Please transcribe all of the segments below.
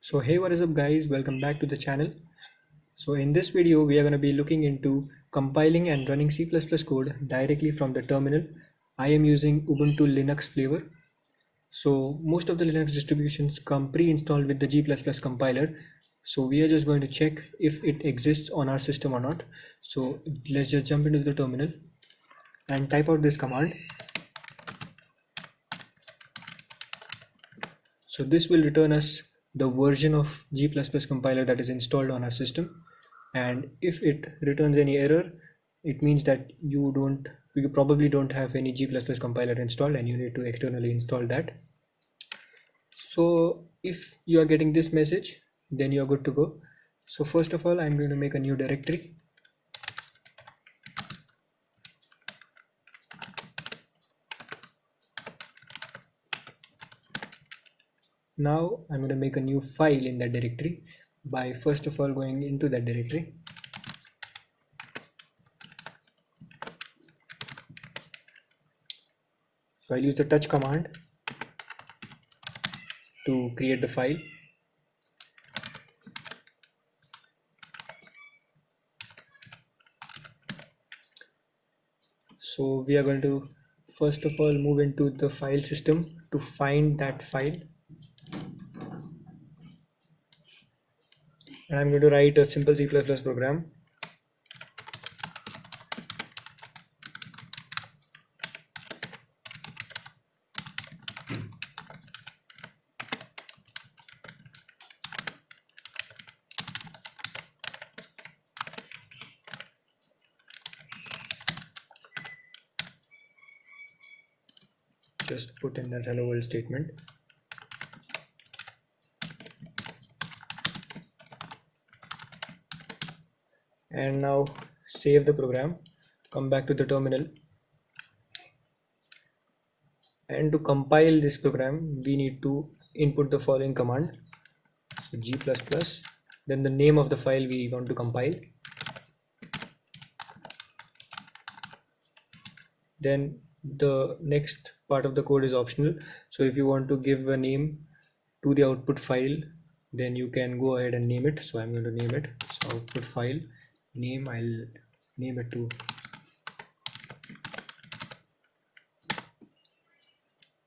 So hey, what is up guys, welcome back to the channel. So in this video we are going to be looking into compiling and running C++ code directly from the terminal. I am using Ubuntu Linux flavor. So most of the Linux distributions come pre-installed with the G++ compiler. So we are just going to check if it exists on our system or not. So let's just jump into the terminal and type out this command. So this will return us the version of G++ compiler that is installed on our system. And if it returns any error, it means that you probably don't have any G++ compiler installed and you need to externally install that. So if you are getting this message, then you are good to go. So first of all, I'm going to make a new directory. Now I'm going to make a new file in that directory by first of all going into that directory. So I'll use the touch command to create the file. So we are going to first of all move into the file system to find that file. And I'm going to write a simple C++ program. Just put in that hello world statement. And now save the program, come back to the terminal, and to compile this program we need to input the following command. So G++, then the name of the file we want to compile, then the next part of the code is optional. So if you want to give a name to the output file, then you can go ahead and name it. So I'm going to name it, so output file name, I'll name it to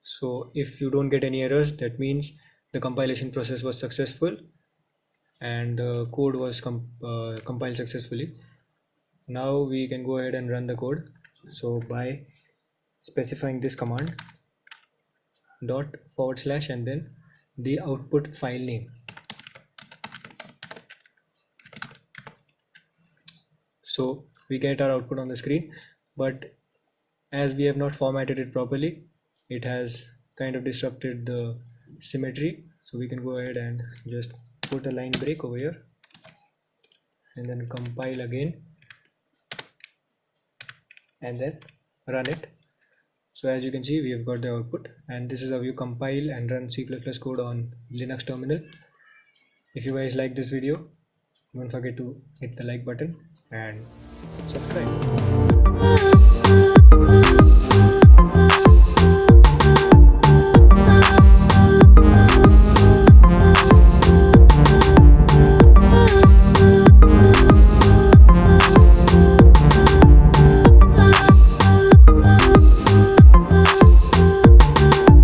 so if you don't get any errors, that means the compilation process was successful and the code was compiled successfully. Now we can go ahead and run the code. So by specifying this command dot / and then the output file name. So we get our output on the screen, but as we have not formatted it properly, it has kind of disrupted the symmetry. So we can go ahead and just put a line break over here and then compile again and then run it. So as you can see, we have got the output, and this is how you compile and run C++ code on Linux terminal. If you guys like this video, don't forget to hit the like button and subscribe.